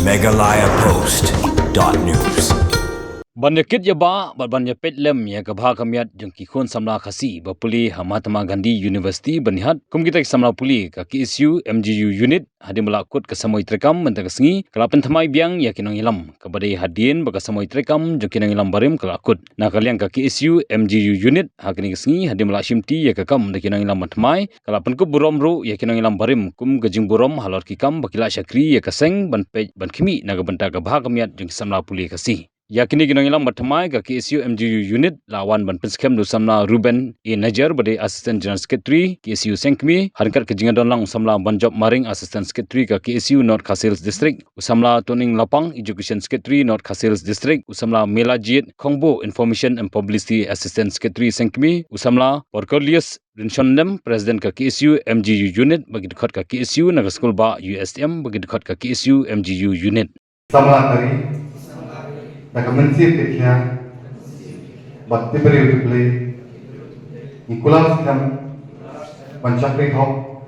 megalayapost.news. Banyakit yaba banyapet lem ya kabha kamyat jengki khon samla khasi bapuli Mahatma Gandhi University banihat kumgitak samla puli ka KSU MGU unit hadi melakut ke samoi trekam mentang sengi kalapan thamai biang ya kinang ilam kabadai hadin baka samoi trekam jengkinang ilam barim kelakut na kaliang ka KSU MGU unit hakini sengi hadi melakshimti ya kakam de kinang ilam thamai kalapan ku buromru ya kinang ilam barim kum gajing burom halor kikam bakila syakri ya kaseng ban pej ban khimi na gabanta kabha kamyat jeng samla puli kasi yakini ginang ilang mathamai ka KSU MGU unit lawan ban penskem du samla Ruben E Najar bade assistant general secretary KSU Sengkmi harkat kejingan donlang samla banjob maring assistant secretary ka KSU North Khasils district usamla Toning Lapang education secretary North Khasils district usamla Melajit Khongbo information and publicity assistant secretary Sengkmi usamla Porcolius Rinshondem president ka KSU MGU unit bagi dekat ka KSU Naga School ba USM bagi dekat ka KSU MGU unit samla kari Naka mensir ketia, bakti beri utuplay, Nicholas Kam, Panchakri Hop,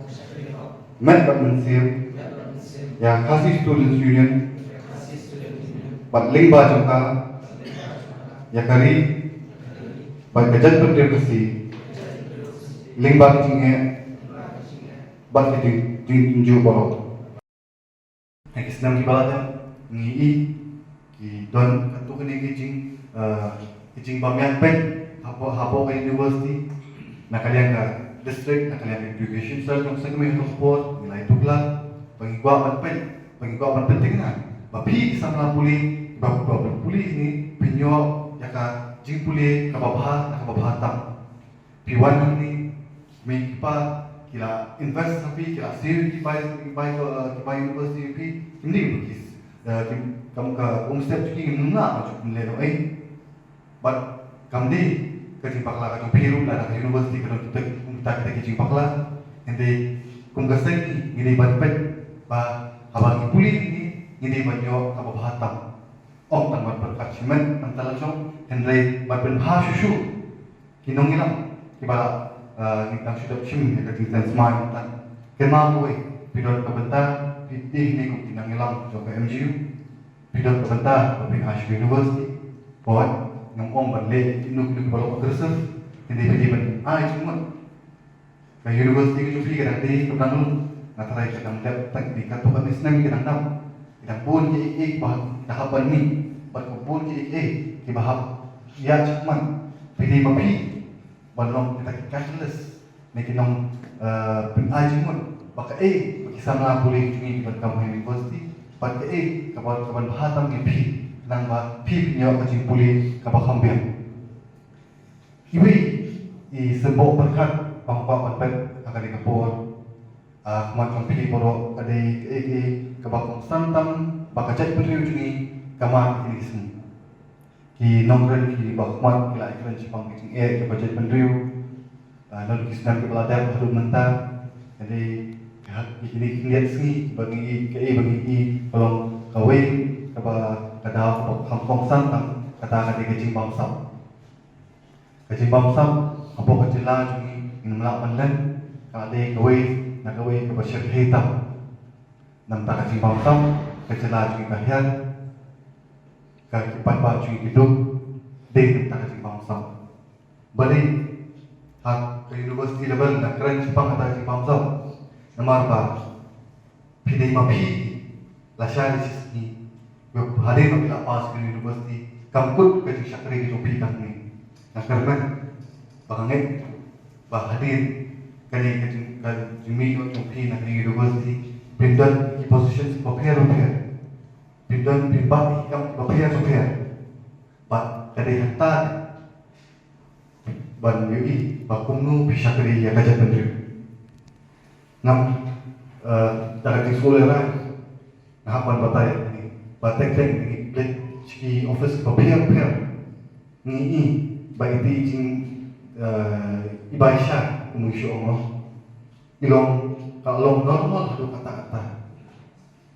Met Bat Mensir, Ya Khasi Students Union, Bat Lingba Jangka, Ya Kari, Bat Kajat Berdiri Kasi, Lingba Kicingnya, Bat Kicing Boro. Yang senang dibalatan, ngi ki don katu kini kijing bamian pen hapo ka university na kalian ka district na kalian education sir ng sa kami ng sport nilai tugla pangigwa man penting na bapi sa mga puli ni pinyo yaka jing puli kababahatang piwan ni may pa kila invest sa pi kila save ki university pi hindi bukis kamu ka step cuci nuna macam leno but kamdi kerja pakla kacung piru lah dari universiti kalau kita kerja pakla nanti kumgaseng ini banpet ba abang puli ini banyo apa bahatam tanpa berkaciman antara langsung henry banpen hasusu kinong ilang kibala kita sudah cim ya kerja smart tan kenal gue pidot kebentar ini kum kinang ilang coba MGU Pidot kebentar Babin Hashim University Bawan Ngomong balik Inuk balok agresif Hindi pediban cuma Ka university ke cupi kadang di Kebenang Natarai kadang tak di katukan Islam kadang Kadang pun ke tahapan ni Bat pun ke bahap Ya cuman Pedi babi Balong kita cashless Ni kinong cuma Baka bagi sana boleh Jungi di Kampung University Pada kawan bahatam ni pi nang ba pi nyawa kacing puli kabakambian. Iwi sebab berkat bangpa pet akan dikapur. Macam pi poro ada kabakong santam bakacai beriu juni kamar ini semua. Ki nongren ki bakmat kila iklan cipang kacing kabacai beriu. Lalu kisah kepala daerah baru mentah. Jadi ini lihat sini bagi kalau kawin kada kampung santang kata kecing bangsam apa kecilan ini melak mandan kada kawin nak kawin kebasyar hitam nam tak kecing bangsam kecilan juga kahian kipat baju hidup dek tak kecing bangsam balik hak ke university level nak keren Jepang kata kecing bangsam Nomor apa? Pidai mapi, lasai sini. Hari mapi lapas ke universiti, kamput ke syakri ke jopi tak ni. Nakarman, banget, hadir kali ke jumi jopi nak ke universiti. Pindah di position papier. Pindah pimbak yang papier. Bat kadai hatta, ban yuki, bakumnu syakri ya kajar menteri. Ngam dalam sekolah lah, ngapan batai ni, batai ni plek ciki office papier, ni baik di jing ibaisha umusyo mo, ilong kalau normal tu kata-kata,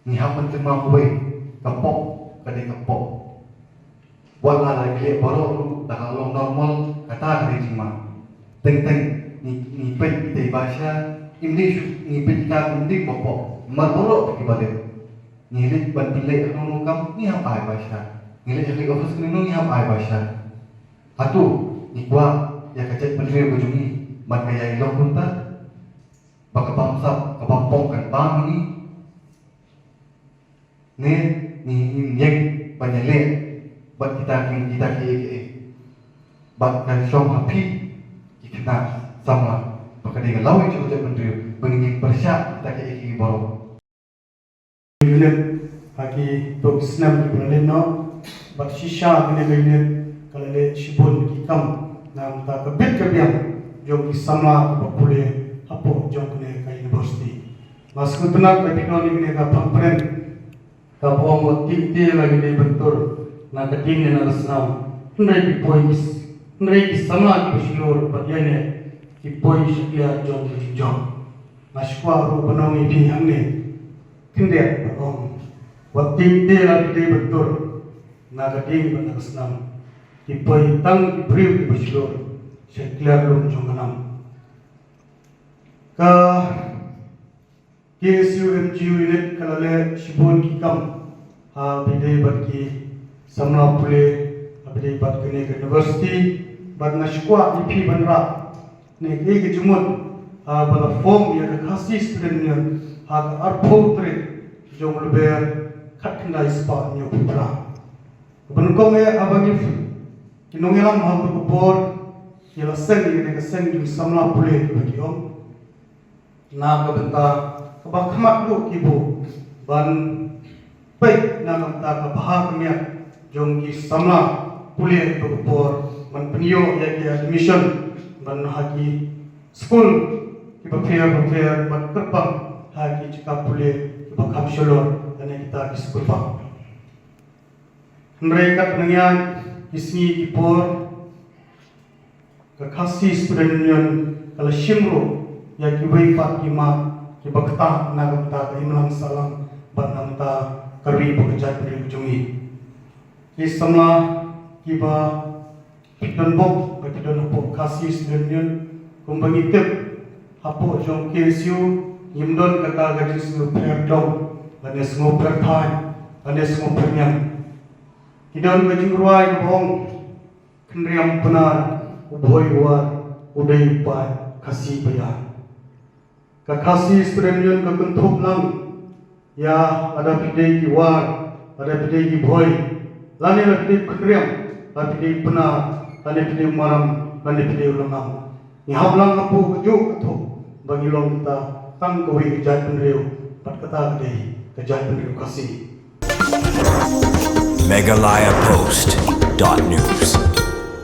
ni hapan terima kuai kapok kadai kapok, wala lagi baru kalau normal kata kadai cima, teng ni pet di ibaisha Ini ngipit ka kundi popo marmoro bagi balik ngilik ban pilek aku kam ni hab ai basha ngilik jadi office ni hab ai basha atu ikwa ya kacet pendiri bujungi man kaya ilong kunta baka bangsa kapampong kan bang ni yeng banyale bat kita ki bat kan som happy kita sama baka dia lawan je kacet pendiri benging persyak kita ki boro unit haki tok snam di Berlino bat shisha gine unit kalale shibun ki kam nam ta kabit kabiam jom ki samla ko pule hapo jom kene ka university maskutna ka tikoni gine ka pampren ka bom tikti lagi de bentur na ka tin na rasnam ndai ki points ndai ki samla ki bishur patyane ki points ya jom ki jom mashkwa ro banong ibi hamne kinde bagong wating te la de bentur na ka tin na rasnam ki poi tang ki briu ki bishur seklar lum jonganam ka KSU MGU unit kalale shibun ki kam ha bidai bat ki samla pule bidai bat kene ke university bat na shkwa ipi banra ne ke jumun ha bala form ya ka khasi student ne ha ka arpho tre jong leber khatna ispa nyo putra ban ko me abagi kinongelam ha ko bor yala sen ni ka sen ju samla pule ki bagiom na ka benta ka ba khamat lu ki bu ban pai na ka ta ka bahag me jong ki samla pule ko bor man pniyo ya ki admission ban ha ki school ki ba fair ban kerpang ha ki chika pule ki ba kham sholor ane kita ki school pa mereka pengen isni ki por ka khasi student union kala shimro ya ki wei pat ki ma ki bakta na bakta ka imlang salam banam ta karwi bukajat pri jungi ki samla ki ba pidon bok ba pidon bok khasi student union kumbangi tip hapo jong KSU yimdon kata gadis nu prayer dong ane semua perthai ane semua pernyam kidon gajing ruai bong kenriam benar uboi war udai pai kasih bayar ka kasih student union ka kentup lang ya ada pidai ki war ada pidai ki boy lani la pidai kenriam la pidai benar lani pidai maram lani pidai ulamam ni hablang apu kejuk ketup bagi long kita tang koi kejat penriu pat kata kedai kejat penriu kasih Meghalaya Post.news